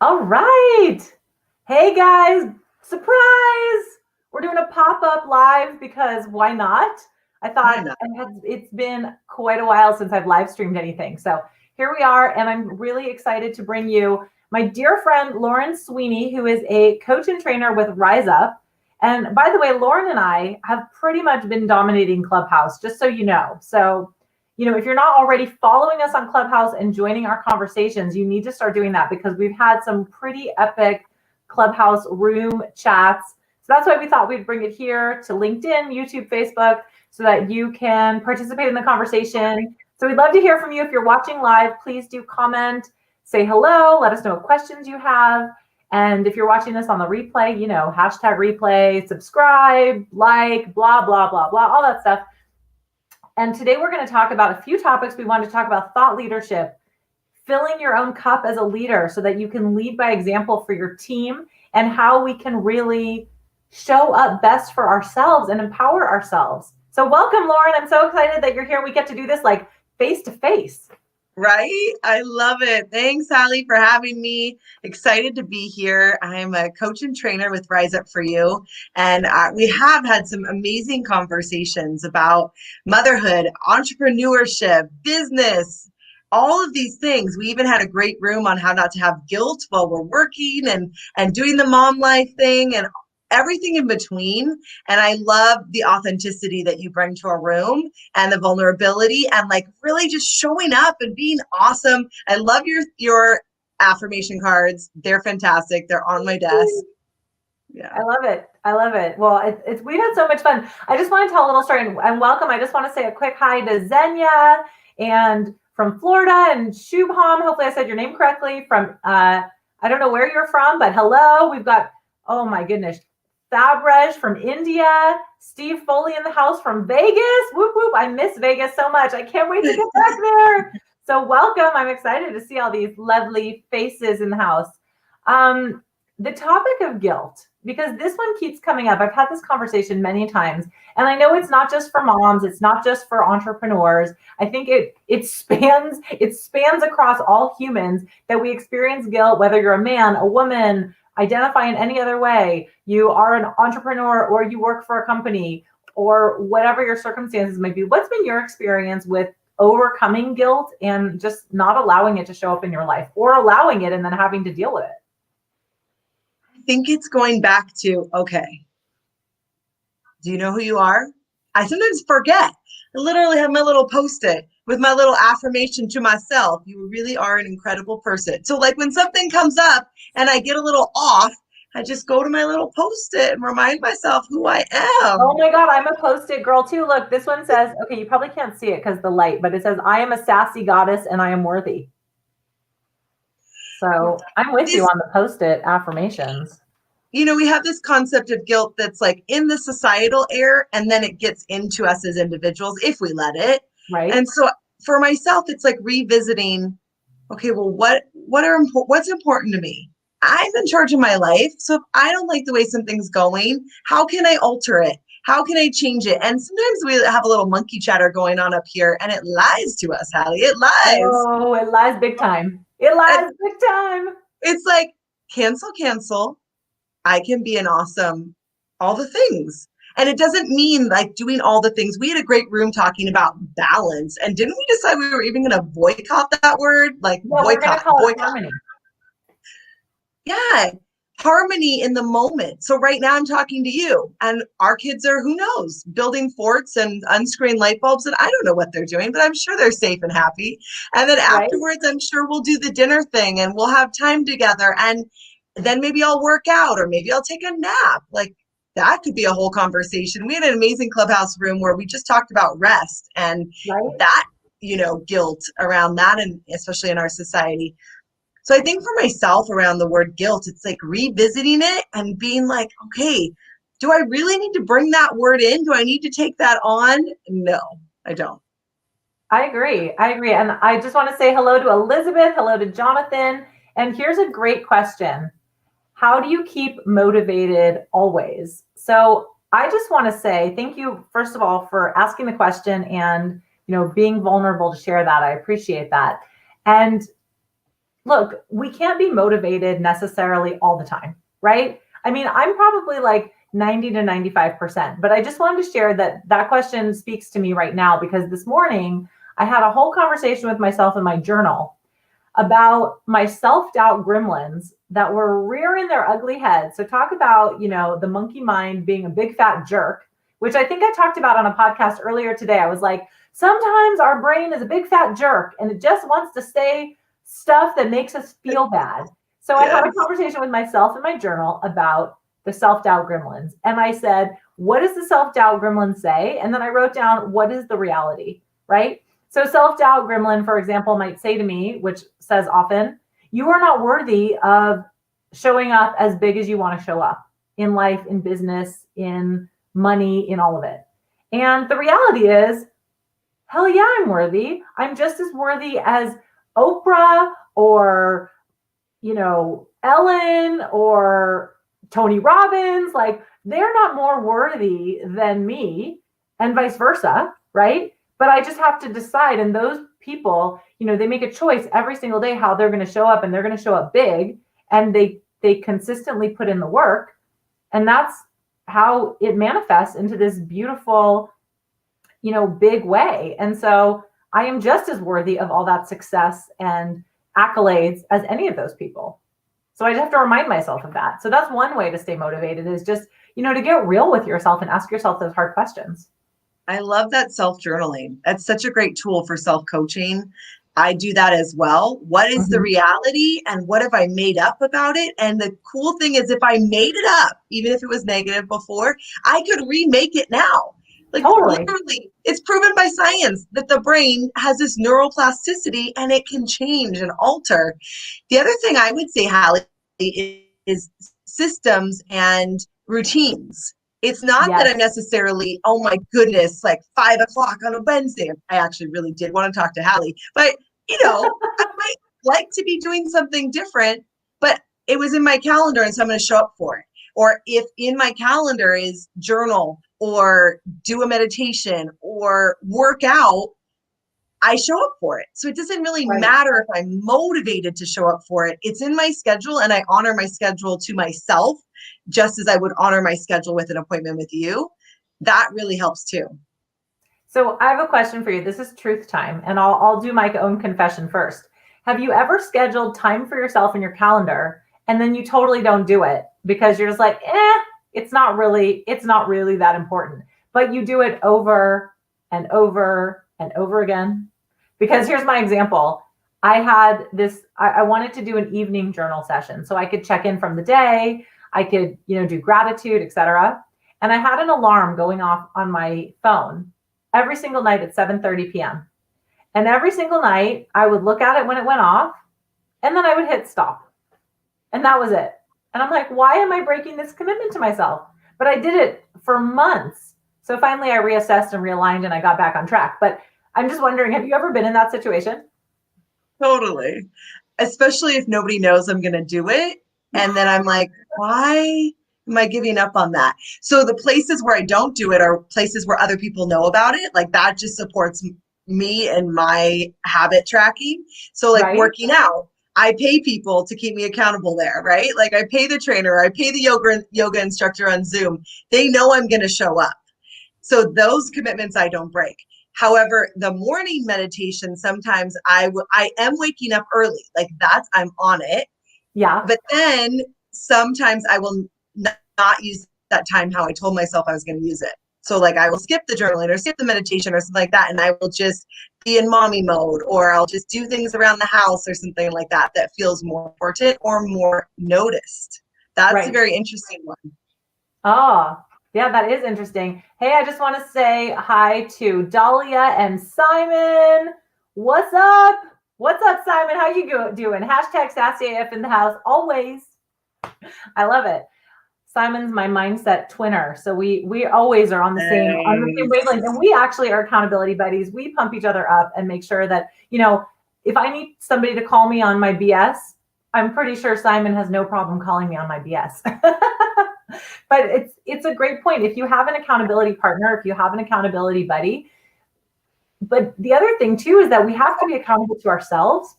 All right. Hey guys, surprise! We're doing a pop-up live because why not? I thought it's been quite a while since I've live streamed anything. So here we are, and I'm really excited to bring you my dear friend, Lauren Sweeney, who is a coach and trainer with Rise Up. And by the way, Lauren and I have pretty much been dominating Clubhouse, just so you know. So if you're not already following us on Clubhouse and joining our conversations, you need to start doing that because we've had some pretty epic Clubhouse room chats. So that's why we thought we'd bring it here to LinkedIn, YouTube, Facebook, so that you can participate in the conversation. So we'd love to hear from you. If you're watching live, please do comment, say hello, let us know what questions you have. And if you're watching this on the replay, hashtag replay, subscribe, like, blah, blah, blah, blah, all that stuff. And today we're going to talk about a few topics. We want to talk about thought leadership, filling your own cup as a leader so that you can lead by example for your team, and how we can really show up best for ourselves and empower ourselves. So welcome, Lauren. I'm so excited that you're here. We get to do this like face to face. Right? I love it. Thanks, Allie, for having me. Excited to be here. I'm a coach and trainer with Rise Up For You. And we have had some amazing conversations about motherhood, entrepreneurship, business, all of these things. We even had a great room on how not to have guilt while we're working and doing the mom life thing and everything in between. And I love the authenticity that you bring to a room and the vulnerability and like really just showing up and being awesome. I love your affirmation cards. They're fantastic. They're on my desk. Yeah. I love it. I love it. Well, we've had so much fun. I just want to tell a little story and welcome. I just want to say a quick hi to Xenia and from Florida and Shubham. Hopefully I said your name correctly from, I don't know where you're from, but hello. We've got, oh my goodness, Thabrej from India, Steve Foley in the house from Vegas. Whoop, whoop. I miss Vegas so much. I can't wait to get back there. So welcome. I'm excited to see all these lovely faces in the house. The topic of guilt, because this one keeps coming up. I've had this conversation many times, and I know it's not just for moms. It's not just for entrepreneurs. I think it spans across all humans that we experience guilt, whether you're a man, a woman, identify in any other way, you are an entrepreneur or you work for a company or whatever your circumstances may be. What's been your experience with overcoming guilt and just not allowing it to show up in your life, or allowing it and then having to deal with it? I think it's going back to, okay, do you know who you are? I sometimes forget. I literally have my little Postit with my little affirmation to myself. You really are an incredible person. So like when something comes up and I get a little off, I just go to my little Postit and remind myself who I am. Oh my God, I'm a Postit girl too. Look, this one says, okay, you probably can't see it because the light, but it says, I am a sassy goddess and I am worthy. So I'm with you on the Postit affirmations. We have this concept of guilt that's like in the societal air, and then it gets into us as individuals if we let it. Right. And so for myself, it's like revisiting, okay, well, what's important to me? I'm in charge of my life. So if I don't like the way something's going, how can I alter it? How can I change it? And sometimes we have a little monkey chatter going on up here, and it lies to us, Hallie. It lies. Oh, it lies big time. It lies big time. It's like, cancel. I can be an awesome, all the things. And it doesn't mean like doing all the things. We had a great room talking about balance. And didn't we decide we were even going to boycott that word? Like boycott. Harmony. Yeah. Harmony in the moment. So right now I'm talking to you, and our kids are, who knows, building forts and unscrewing light bulbs. And I don't know what they're doing, but I'm sure they're safe and happy. And then afterwards, I'm sure we'll do the dinner thing and we'll have time together. And then maybe I'll work out, or maybe I'll take a nap. Like that could be a whole conversation. We had an amazing Clubhouse room where we just talked about rest and that, guilt around that, and especially in our society. So I think for myself around the word guilt, it's like revisiting it and being like, okay, do I really need to bring that word in? Do I need to take that on? No, I don't. I agree. And I just want to say hello to Elizabeth, hello to Jonathan. And here's a great question. How do you keep motivated always? So I just want to say thank you, first of all, for asking the question and being vulnerable to share that. I appreciate that. And look, we can't be motivated necessarily all the time, right? I mean, I'm probably like 90 to 95%, but I just wanted to share that question speaks to me right now, because this morning I had a whole conversation with myself in my journal about my self-doubt gremlins that were rearing their ugly heads. So talk about, the monkey mind being a big fat jerk, which I think I talked about on a podcast earlier today. I was like, sometimes our brain is a big fat jerk and it just wants to say stuff that makes us feel bad. So I had a conversation with myself in my journal about the self-doubt gremlins. And I said, what does the self-doubt gremlin say? And then I wrote down, what is the reality, right? So self-doubt gremlin, for example, might say to me, which says often, you are not worthy of showing up as big as you want to show up in life, in business, in money, in all of it. And the reality is, hell yeah, I'm worthy. I'm just as worthy as Oprah or, Ellen or Tony Robbins. Like, they're not more worthy than me, and vice versa, right? But I just have to decide. And those people, they make a choice every single day how they're going to show up, and they're going to show up big, and they consistently put in the work. And that's how it manifests into this beautiful, big way. And so I am just as worthy of all that success and accolades as any of those people. So I just have to remind myself of that. So that's one way to stay motivated, is just, to get real with yourself and ask yourself those hard questions. I love that self-journaling. That's such a great tool for self-coaching. I do that as well. What is the reality and what have I made up about it? And the cool thing is, if I made it up, even if it was negative before, I could remake it now. Like, totally. Literally, it's proven by science that the brain has this neuroplasticity and it can change and alter. The other thing I would say, Hallie, is systems and routines. It's not that I'm necessarily, oh my goodness, like 5 o'clock on a Wednesday. I actually really did want to talk to Hallie, but I might like to be doing something different, but it was in my calendar, and so I'm going to show up for it. Or if in my calendar is journal or do a meditation or work out, I show up for it. So it doesn't really matter if I'm motivated to show up for it. It's in my schedule, and I honor my schedule to myself, just as I would honor my schedule with an appointment with you. That really helps too. So I have a question for you. This is truth time, and I'll do my own confession first. Have you ever scheduled time for yourself in your calendar and then you totally don't do it because you're just like, it's not really that important, but you do it over and over and over again? Because here's my example. I had this, I wanted to do an evening journal session so I could check in from the day. I could, do gratitude, etc. And I had an alarm going off on my phone every single night at 7:30 p.m. And every single night I would look at it when it went off, and then I would hit stop. And that was it. And I'm like, why am I breaking this commitment to myself? But I did it for months. So finally I reassessed and realigned, and I got back on track. But I'm just wondering, have you ever been in that situation? Totally. Especially if nobody knows I'm going to do it. And then I'm like, why am I giving up on that? So the places where I don't do it are places where other people know about it. Like, that just supports me and my habit tracking. So like working out, I pay people to keep me accountable there, right? Like, I pay the trainer, I pay the yoga instructor on Zoom. They know I'm going to show up. So those commitments I don't break. However, the morning meditation, sometimes I am waking up early. Like, I'm on it. Yeah. But then sometimes I will not use that time how I told myself I was going to use it. So like, I will skip the journaling or skip the meditation or something like that, and I will just be in mommy mode, or I'll just do things around the house or something like that feels more important or more noticed. That's a very interesting one. Oh, yeah, that is interesting. Hey, I just want to say hi to Dahlia and Simon. What's up? What's up, Simon? How you doing? Hashtag SassyAF in the house, always. I love it. Simon's my mindset twinner. So we always are on the same wavelength. And we actually are accountability buddies. We pump each other up and make sure that, if I need somebody to call me on my BS, I'm pretty sure Simon has no problem calling me on my BS. But it's a great point. If you have an accountability partner, if you have an accountability buddy, but the other thing too is that we have to be accountable to ourselves.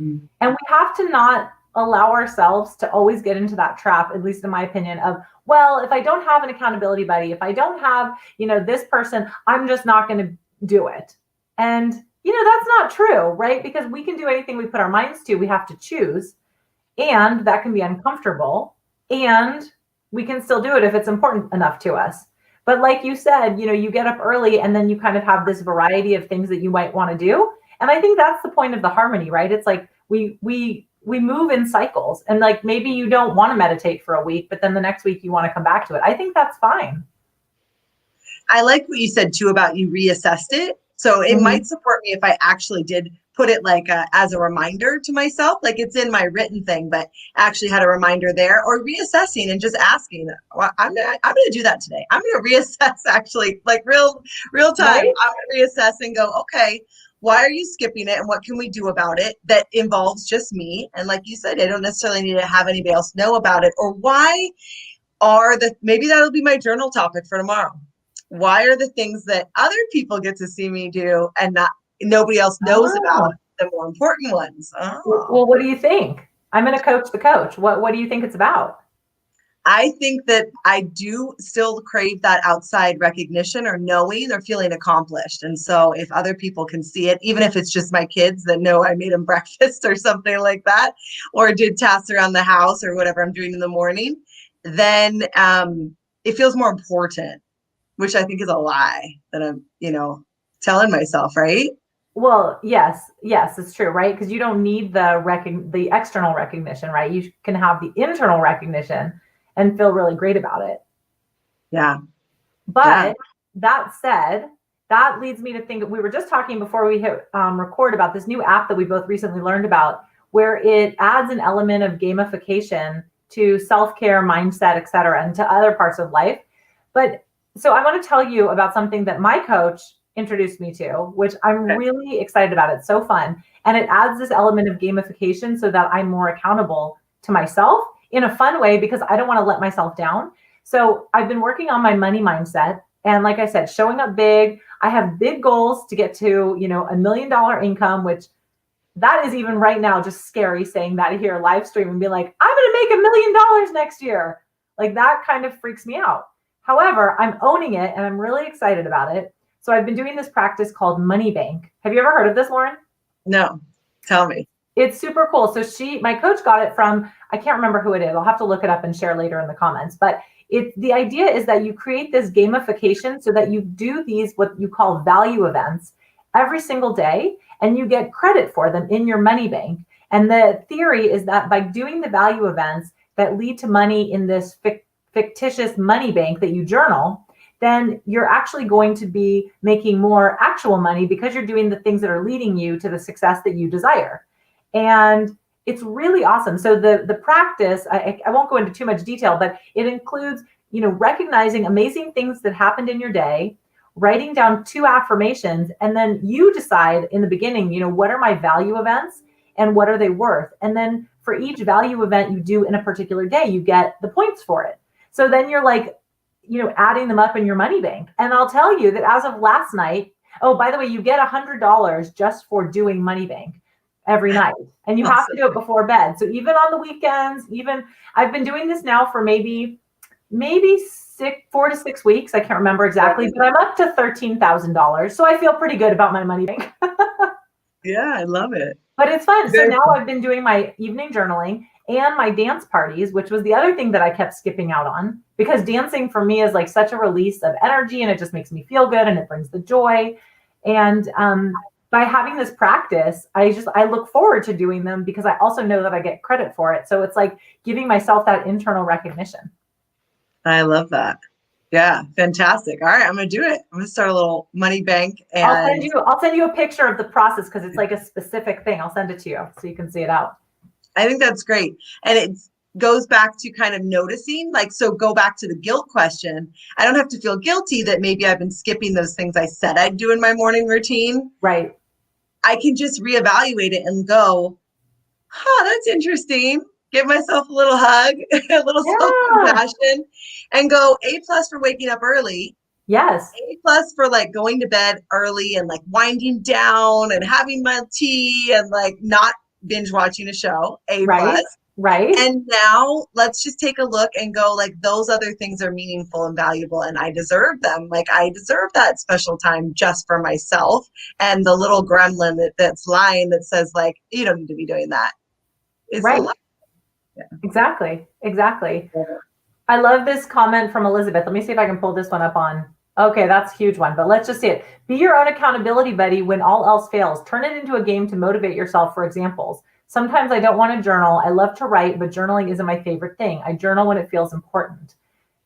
Mm. And we have to not allow ourselves to always get into that trap, at least in my opinion, of, well, if I don't have an accountability buddy, if I don't have, this person, I'm just not going to do it. And, that's not true, right? Because we can do anything we put our minds to. We have to choose. And that can be uncomfortable. And we can still do it if it's important enough to us. But like you said, you get up early and then you kind of have this variety of things that you might want to do. And I think that's the point of the harmony, right? It's like we move in cycles, and like maybe you don't want to meditate for a week, but then the next week you want to come back to it. I think that's fine. I like what you said too about you reassessed it. So it might support me if I actually did put it like as a reminder to myself, like it's in my written thing, but actually had a reminder there, or reassessing and just asking, well, I'm gonna do that today. I'm gonna reassess, actually, like real time. Right? I'm gonna reassess and go, okay, why are you skipping it, and what can we do about it that involves just me? And like you said, I don't necessarily need to have anybody else know about it. Or why are maybe that'll be my journal topic for tomorrow. Why are the things that other people get to see me do and nobody else knows about the more important ones? Well, what do you think? I'm going to coach the coach. What do you think it's about? I think that I do still crave that outside recognition or knowing or feeling accomplished. And so if other people can see it, even if it's just my kids that know I made them breakfast or something like that, or did tasks around the house or whatever I'm doing in the morning, then it feels more important, which I think is a lie that I'm, telling myself, right? Well, yes, it's true, right? Because you don't need the external recognition, right? You can have the internal recognition and feel really great about it. Yeah. But that said, that leads me to think, we were just talking before we hit record about this new app that we both recently learned about, where it adds an element of gamification to self-care, mindset, et cetera, and to other parts of life. But so I want to tell you about something that my coach introduced me to, which I'm really excited about. It's so fun. And it adds this element of gamification so that I'm more accountable to myself in a fun way, because I don't want to let myself down. So I've been working on my money mindset. And like I said, showing up big. I have big goals to get to, $1 million income, which that is even right now just scary saying that here live stream and be like, I'm going to make $1 million next year. Like that kind of freaks me out. However, I'm owning it and I'm really excited about it. So I've been doing this practice called Money Bank. Have you ever heard of this, Lauren? No. Tell me. It's super cool. So my coach got it from, I can't remember who it is. I'll have to look it up and share later in the comments. But the idea is that you create this gamification so that you do these, what you call value events, every single day, and you get credit for them in your money bank. And the theory is that by doing the value events that lead to money in this fictitious money bank that you journal, then you're actually going to be making more actual money because you're doing the things that are leading you to the success that you desire. And it's really awesome. So the practice, I won't go into too much detail, but it includes, recognizing amazing things that happened in your day, writing down 2 affirmations, and then you decide in the beginning, what are my value events and what are they worth? And then for each value event you do in a particular day, you get the points for it. So then you're like, adding them up in your money bank. And I'll tell you that as of last night, oh, by the way, you get $100 just for doing money bank every night. And you have to do it before bed. So even on the weekends, I've been doing this now for maybe 4 to 6 weeks. I can't remember exactly, but I'm up to $13,000. So I feel pretty good about my money bank. Yeah, I love it. But it's fun. So now I've been doing my evening journaling and my dance parties, which was the other thing that I kept skipping out on, because dancing for me is like such a release of energy and it just makes me feel good and it brings the joy. And by having this practice, I look forward to doing them because I also know that I get credit for it. So it's like giving myself that internal recognition. I love that. Yeah, fantastic. All right, I'm going to do it. I'm going to start a little money bank. And I'll send you a picture of the process because it's like a specific thing. I'll send it to you so you can see it out. I think that's great. And it goes back to kind of noticing, so go back to the guilt question. I don't have to feel guilty that maybe I've been skipping those things I said I'd do in my morning routine. Right. I can just reevaluate it and go, that's interesting. Give myself a little hug, a little self-compassion, and go A+ for waking up early. Yes. A+ for going to bed early and winding down and having my tea and not binge watching a show, A+. Right. And now let's just take a look and go, like, those other things are meaningful and valuable and I deserve them. Like, I deserve that special time just for myself. And the little gremlin that's lying that says, like, you don't need to be doing that. Right. Yeah. Exactly. Yeah. I love this comment from Elizabeth. Let me see if I can pull this one up on. Okay, that's a huge one, but let's just see it. Be your own accountability buddy when all else fails. Turn it into a game to motivate yourself for examples. Sometimes I don't want to journal. I love to write, but journaling isn't my favorite thing. I journal when it feels important.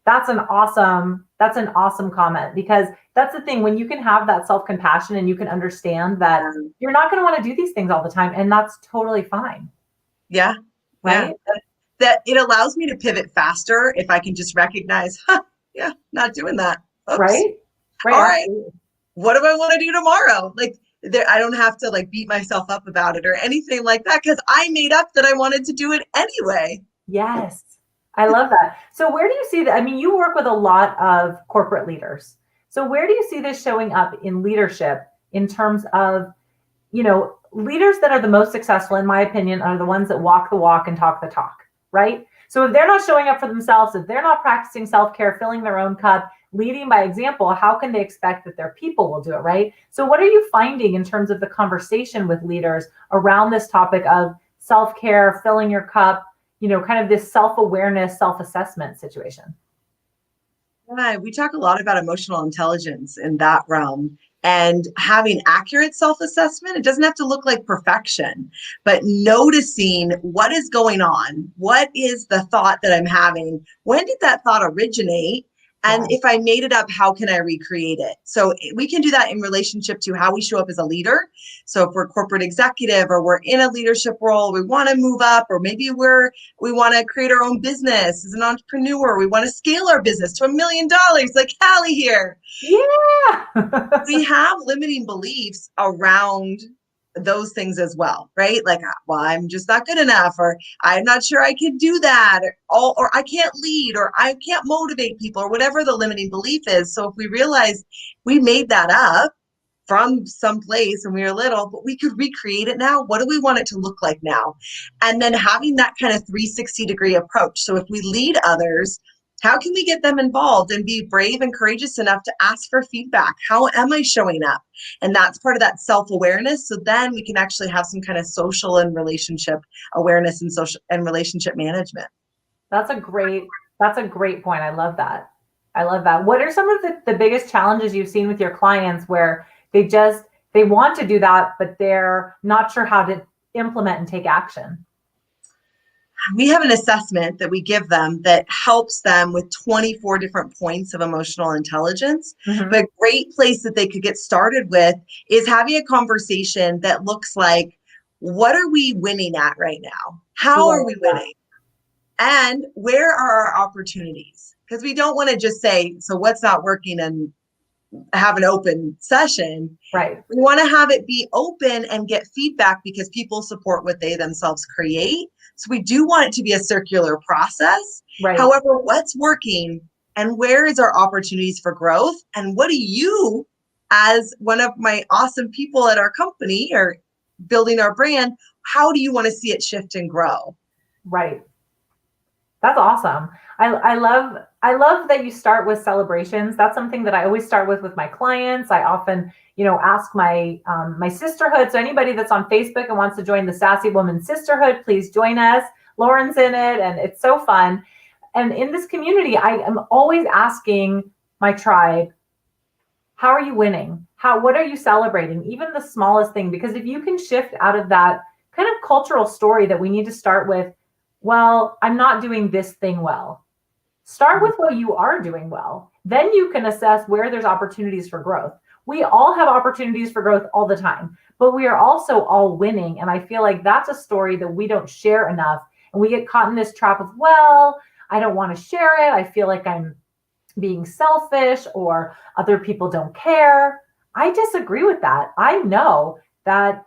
That's an awesome comment, because that's the thing. When you can have that self-compassion and you can understand that you're not going to want to do these things all the time, and that's totally fine. Yeah. Right. Yeah. That it allows me to pivot faster if I can just recognize, yeah, not doing that. Oops. Right. All right. What do I want to do tomorrow? Like, I don't have to like beat myself up about it or anything like that, because I made up that I wanted to do it anyway. Yes. I love that. So where do you see that? I mean, you work with a lot of corporate leaders. So where do you see this showing up in leadership in terms of, leaders that are the most successful, in my opinion, are the ones that walk the walk and talk the talk, right? So if they're not showing up for themselves, if they're not practicing self-care, filling their own cup, leading by example, how can they expect that their people will do it, right? So what are you finding in terms of the conversation with leaders around this topic of self-care, filling your cup, kind of this self-awareness, self-assessment situation? Yeah, we talk a lot about emotional intelligence in that realm. And having accurate self-assessment, it doesn't have to look like perfection, but noticing what is going on. What is the thought that I'm having? When did that thought originate? And if I made it up, how can I recreate it? So we can do that in relationship to how we show up as a leader. So if we're corporate executive or we're in a leadership role, we want to move up, or maybe we want to create our own business as an entrepreneur. We want to scale our business to $1 million, like Hallie here. Yeah. We have limiting beliefs around those things as well, right? Like, well, I'm just not good enough, or I'm not sure I can do that, or I can't lead, or I can't motivate people, or whatever the limiting belief is. So if we realize we made that up from some place when we were little, but we could recreate it now. What do we want it to look like now? And then having that kind of 360-degree approach. So if we lead others, how can we get them involved and be brave and courageous enough to ask for feedback? How am I showing up? And that's part of that self-awareness. So then we can actually have some kind of social and relationship awareness and social and relationship management. That's a great point. I love that. What are some of the biggest challenges you've seen with your clients where they want to do that, but they're not sure how to implement and take action? We have an assessment that we give them that helps them with 24 different points of emotional intelligence. Mm-hmm. But a great place that they could get started with is having a conversation that looks like, what are we winning at right now? How are we winning? And where are our opportunities? Because we don't want to just say, so what's not working, and have an open session. Right. We want to have it be open and get feedback, because people support what they themselves create. So we do want it to be a circular process. Right. However, what's working and where is our opportunities for growth? And what do you, as one of my awesome people at our company or building our brand, how do you want to see it shift and grow? Right. That's awesome. I love that you start with celebrations. That's something that I always start with my clients. I often, ask my sisterhood. So anybody that's on Facebook and wants to join the Sassy Woman Sisterhood, please join us. Lauren's in it, and it's so fun. And in this community, I am always asking my tribe, how are you winning? What are you celebrating? Even the smallest thing, because if you can shift out of that kind of cultural story that we need to start with, well, I'm not doing this thing well. Start with what you are doing well. Then you can assess where there's opportunities for growth. We all have opportunities for growth all the time, but we are also all winning. And I feel like that's a story that we don't share enough. And we get caught in this trap of, well, I don't want to share it. I feel like I'm being selfish, or other people don't care. I disagree with that. I know that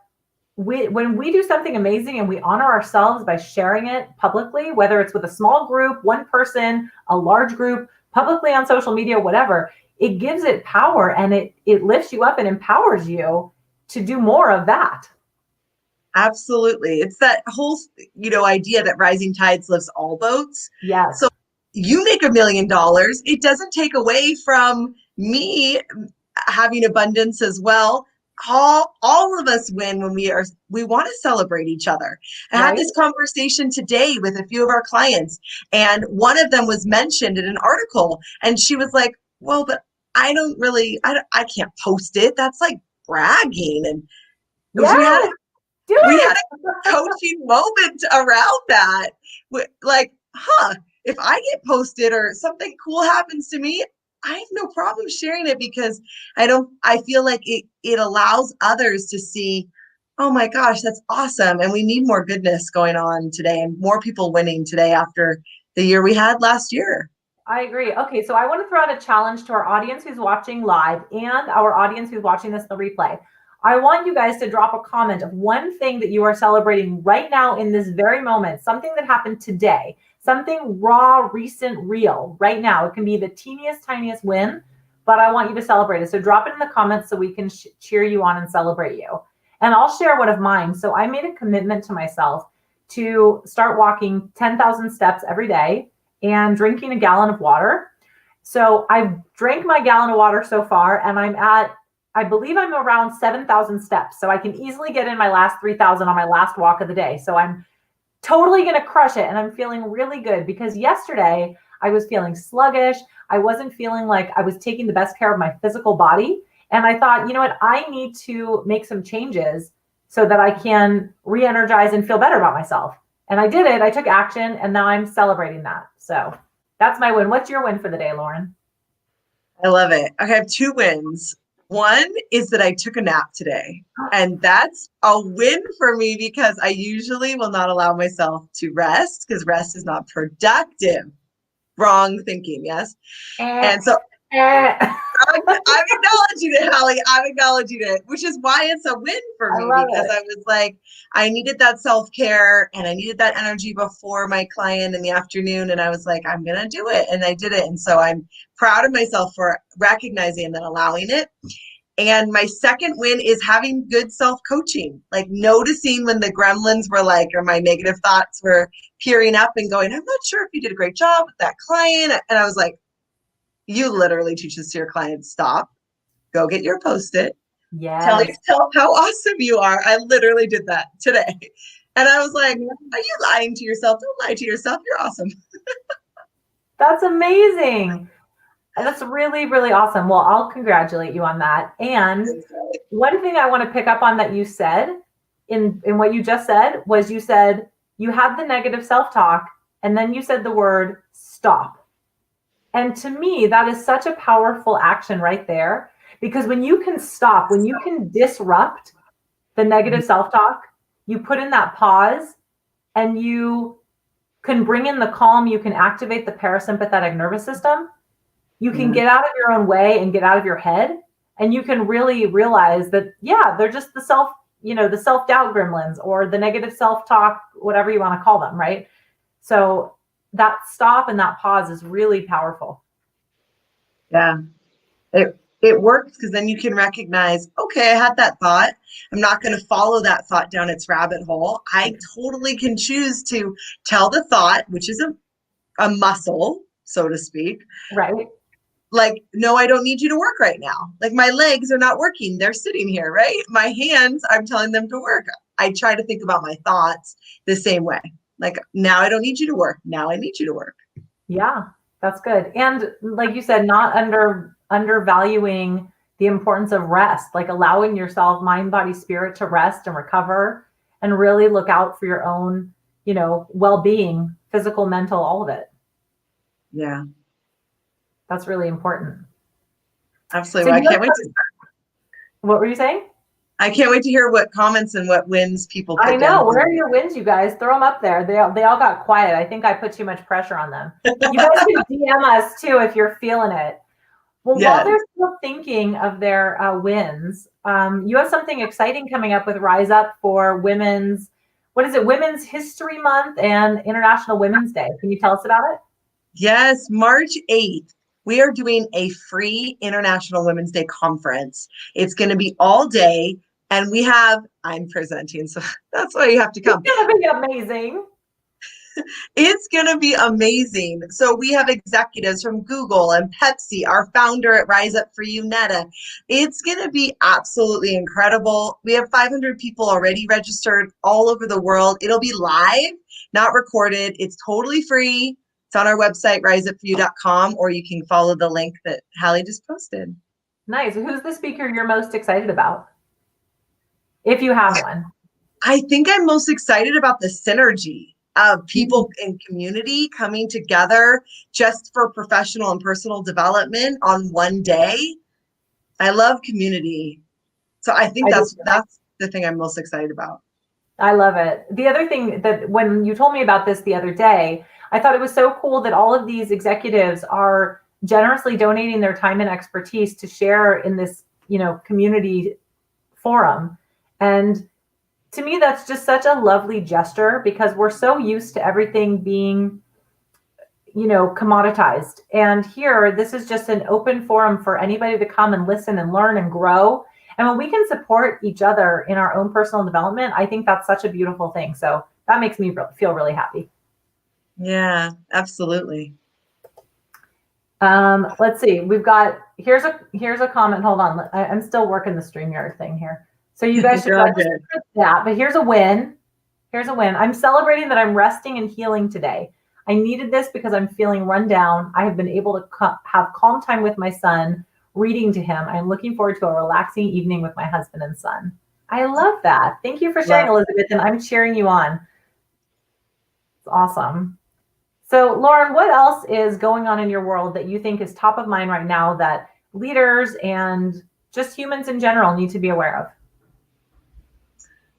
when we do something amazing and we honor ourselves by sharing it publicly, whether it's with a small group, one person, a large group, publicly on social media, whatever, it gives it power, and it lifts you up and empowers you to do more of that. Absolutely. It's that whole, idea that rising tides lifts all boats. Yes. So you make $1 million. It doesn't take away from me having abundance as well. All of us win when we want to celebrate each other. I had this conversation today with a few of our clients, and one of them was mentioned in an article, and she was like, well, but I can't post it. That's like bragging. And Yes. we had a coaching moment around that. Like, if I get posted or something cool happens to me, I have no problem sharing it because I feel like it allows others to see, oh my gosh, that's awesome. And we need more goodness going on today and more people winning today after the year we had last year. I agree. Okay, so I want to throw out a challenge to our audience who's watching live and our audience who's watching this in the replay. I want you guys to drop a comment of one thing that you are celebrating right now in this very moment, something that happened today, something raw, recent, real, right now. It can be the teeniest, tiniest win, but I want you to celebrate it. So drop it in the comments so we can cheer you on and celebrate you. And I'll share one of mine. So I made a commitment to myself to start walking 10,000 steps every day and drinking a gallon of water. So I've drank my gallon of water so far, and I believe I'm around 7,000 steps. So I can easily get in my last 3,000 on my last walk of the day. So I'm totally going to crush it. And I'm feeling really good because yesterday I was feeling sluggish. I wasn't feeling like I was taking the best care of my physical body. And I thought, you know what, I need to make some changes so that I can re-energize and feel better about myself. And I did it. I took action, and now I'm celebrating that. So that's my win. What's your win for the day, Lauren? I love it. I have 2 wins. One is that I took a nap today, and that's a win for me because I usually will not allow myself to rest because rest is not productive. Wrong thinking, yes? And so I'm acknowledging it, Holly. I'm acknowledging it, which is why it's a win for me because I was like, I needed that self-care and I needed that energy before my client in the afternoon. And I was like, I'm going to do it. And I did it. And so I'm proud of myself for recognizing and then allowing it. And my second win is having good self-coaching, like noticing when the gremlins were like, or my negative thoughts were peering up and going, I'm not sure if you did a great job with that client. And I was like, you literally teach this to your clients. Stop, go get your Post-it. Yes. Tell yourself how awesome you are. I literally did that today. And I was like, are you lying to yourself? Don't lie to yourself. You're awesome. That's amazing. That's really, really awesome. Well, I'll congratulate you on that. And one thing I want to pick up on that you said in what you just said was you said you have the negative self-talk, and then you said the word stop. And to me, that is such a powerful action right there, because when you can stop, when you can disrupt the negative self-talk, you put in that pause and you can bring in the calm, you can activate the parasympathetic nervous system. You can get out of your own way and get out of your head, and you can really realize that, yeah, they're just the self-doubt gremlins or the negative self-talk, whatever you want to call them, right? So that stop and that pause is really powerful. Yeah, it works because then you can recognize, okay, I had that thought. I'm not going to follow that thought down its rabbit hole. I totally can choose to tell the thought, which is a muscle, so to speak. Right. Like, no, I don't need you to work right now. Like, my legs are not working. They're sitting here, right? My hands, I'm telling them to work. I try to think about my thoughts the same way. Like, now I don't need you to work. Now I need you to work. Yeah, that's good. And like you said, not undervaluing the importance of rest, like allowing yourself, mind, body, spirit, to rest and recover and really look out for your own, well-being, physical, mental, all of it. Yeah. That's really important. Absolutely. So I can't wait to start. What were you saying? I can't wait to hear what comments and what wins people put I know. down. Where are your wins, you guys? Throw them up there. They all got quiet. I think I put too much pressure on them. You guys can DM us too if you're feeling it. Well, while they're still thinking of their wins, you have something exciting coming up with Rise Up for Women's History Month and International Women's Day. Can you tell us about it? Yes, March 8th. We are doing a free International Women's Day conference. It's going to be all day, And I'm presenting, so that's why you have to come. It's going to be amazing. It's going to be amazing. So we have executives from Google and Pepsi, our founder at Rise Up For You, Netta. It's going to be absolutely incredible. We have 500 people already registered all over the world. It'll be live, not recorded. It's totally free. It's on our website, riseupforyou.com, or you can follow the link that Hallie just posted. Nice. Who's the speaker you're most excited about? If you have one. I think I'm most excited about the synergy of people in community coming together just for professional and personal development on one day. I love community. So I think that's the thing I'm most excited about. I love it. The other thing that when you told me about this the other day, I thought it was so cool that all of these executives are generously donating their time and expertise to share in this, community forum. And to me, that's just such a lovely gesture because we're so used to everything being, commoditized. And here, this is just an open forum for anybody to come and listen and learn and grow. And when we can support each other in our own personal development, I think that's such a beautiful thing. So that makes me feel really happy. Yeah, absolutely. Let's see. Here's a comment. Hold on. I'm still working the StreamYard thing here. So you guys should register for that. But here's a win. I'm celebrating that I'm resting and healing today. I needed this because I'm feeling run down. I have been able to have calm time with my son, reading to him. I'm looking forward to a relaxing evening with my husband and son. I love that. Thank you for sharing, Elizabeth, and I'm cheering you on. It's awesome. So, Lauren, what else is going on in your world that you think is top of mind right now that leaders and just humans in general need to be aware of?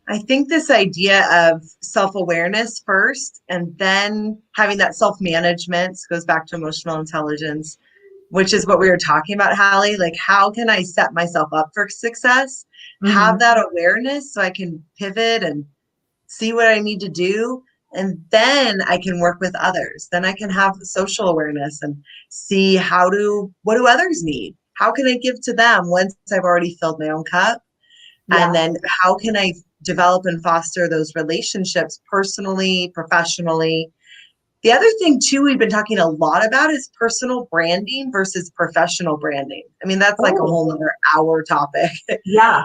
I think this idea of self-awareness first, and then having that self-management goes back to emotional intelligence, which is what we were talking about, Hallie. Like, how can I set myself up for success? Have that awareness so I can pivot and see what I need to do. And then I can work with others. Then I can have social awareness and see what do others need? How can I give to them once I've already filled my own cup? Yeah. And then how can I develop and foster those relationships personally, professionally? The other thing too, we've been talking a lot about is personal branding versus professional branding. I mean, that's like a whole other hour topic. Yeah.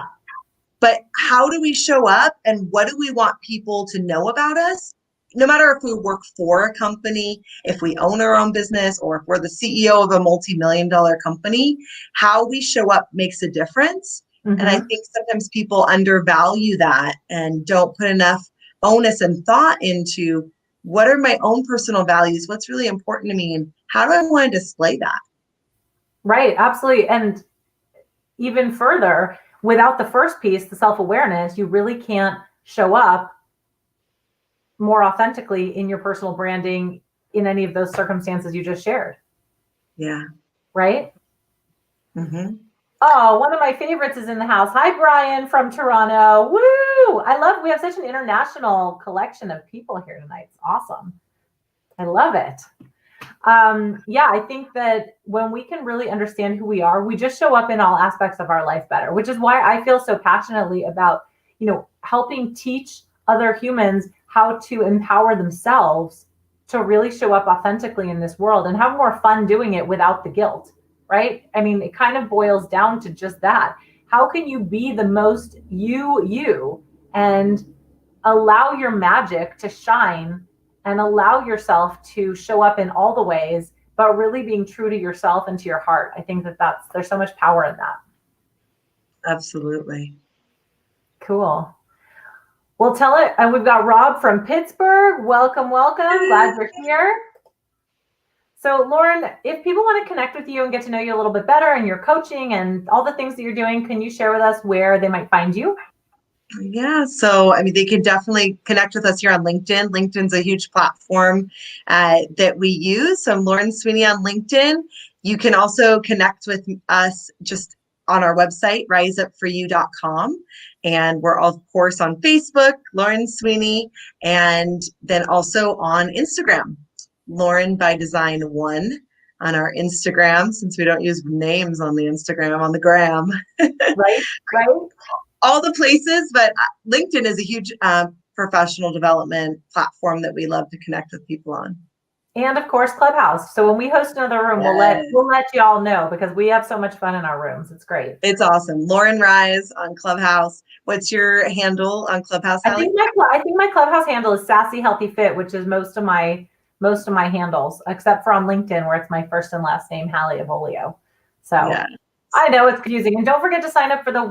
But how do we show up and what do we want people to know about us? No matter if we work for a company, if we own our own business, or if we're the CEO of a multi-million-dollar company, how we show up makes a difference. And I think sometimes people undervalue that and don't put enough onus and thought into what are my own personal values, what's really important to me, and how do I want to display that? Right, absolutely. And even further, without the first piece, the self-awareness, you really can't show up more authentically in your personal branding in any of those circumstances you just shared. Yeah. Right? Oh, one of my favorites is in the house. Hi, Brian from Toronto. Woo! We have such an international collection of people here tonight. It's awesome. I love it. I think that when we can really understand who we are, we just show up in all aspects of our life better, which is why I feel so passionately about, helping teach other humans how to empower themselves to really show up authentically in this world and have more fun doing it without the guilt, right? I mean, it kind of boils down to just that. How can you be the most you and allow your magic to shine and allow yourself to show up in all the ways, but really being true to yourself and to your heart? I think there's so much power in that. Absolutely. Cool. Well, tell it. And we've got Rob from Pittsburgh. Welcome. Glad you're here. So, Lauren, if people want to connect with you and get to know you a little bit better and your coaching and all the things that you're doing, can you share with us where they might find you? Yeah, so they can definitely connect with us here on LinkedIn. LinkedIn's a huge platform that we use. So I'm Lauren Sweeney on LinkedIn. You can also connect with us just on our website, riseupforyou.com. And we're, of course, on Facebook, Lauren Sweeney, and then also on Instagram, Lauren by Design 1 on our Instagram, since we don't use names on the Instagram, on the gram. Right. all the places, but LinkedIn is a huge professional development platform that we love to connect with people on. And of course, Clubhouse. So when we host another room, we'll let you all know, because we have so much fun in our rooms. It's great. It's awesome. Lauren Rise on Clubhouse. What's your handle on Clubhouse, Hallie? I think my Clubhouse handle is Sassy Healthy Fit, which is most of my handles, except for on LinkedIn, where it's my first and last name, Hallie Avolio. So yeah. I know it's confusing. And don't forget to sign up for the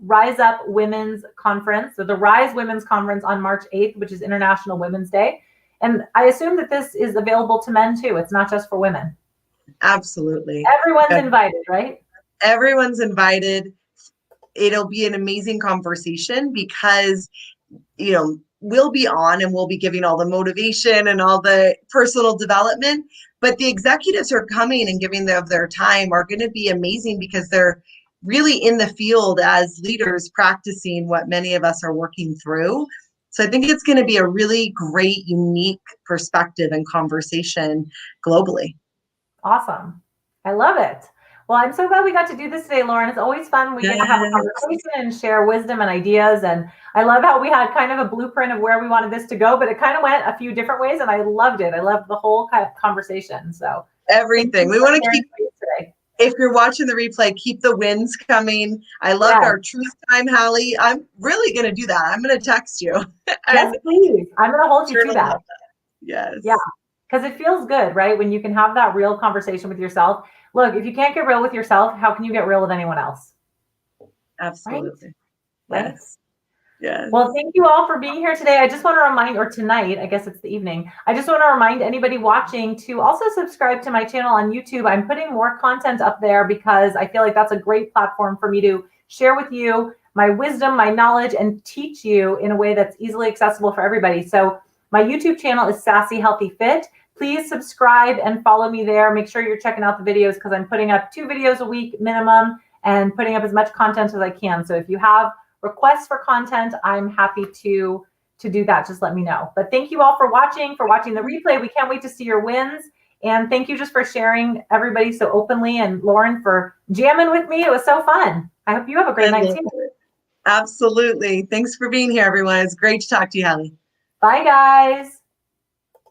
Rise Up Women's Conference, so the Rise Women's Conference on March 8th, which is International Women's Day. And I assume that this is available to men too. It's not just for women. Absolutely. Everyone's invited, right? Everyone's invited. It'll be an amazing conversation because, we'll be on and we'll be giving all the motivation and all the personal development, but the executives who are coming and giving of their time are going to be amazing because they're really in the field as leaders practicing what many of us are working through. So I think it's going to be a really great, unique perspective and conversation globally. Awesome. I love it. Well, I'm so glad we got to do this today, Lauren. It's always fun. We get to have a conversation and share wisdom and ideas. And I love how we had kind of a blueprint of where we wanted this to go, but it kind of went a few different ways, and I loved it. I loved the whole kind of conversation. So everything. We want to keep today. If you're watching the replay, keep the wins coming. I loved our truth time, Hallie. I'm really going to do that. I'm going to text you. Yes, please. I'm going to hold you to that. Yes. Yeah. Because it feels good, right? When you can have that real conversation with yourself. Look, if you can't get real with yourself, how can you get real with anyone else? Absolutely. Right? Yes. Yes. Well, thank you all for being here today. I just want to remind, or tonight, I guess it's the evening. I just want to remind anybody watching to also subscribe to my channel on YouTube. I'm putting more content up there because I feel like that's a great platform for me to share with you my wisdom, my knowledge, and teach you in a way that's easily accessible for everybody. So my YouTube channel is Sassy Healthy Fit. Please subscribe and follow me there. Make sure you're checking out the videos because I'm putting up 2 videos a week minimum and putting up as much content as I can. So if you have requests for content, I'm happy to do that. Just let me know. But thank you all for watching the replay. We can't wait to see your wins. And thank you just for sharing, everybody, so openly, and Lauren for jamming with me. It was so fun. I hope you have a great night too. Absolutely. Thanks for being here, everyone. It's great to talk to you, Hallie. Bye, guys.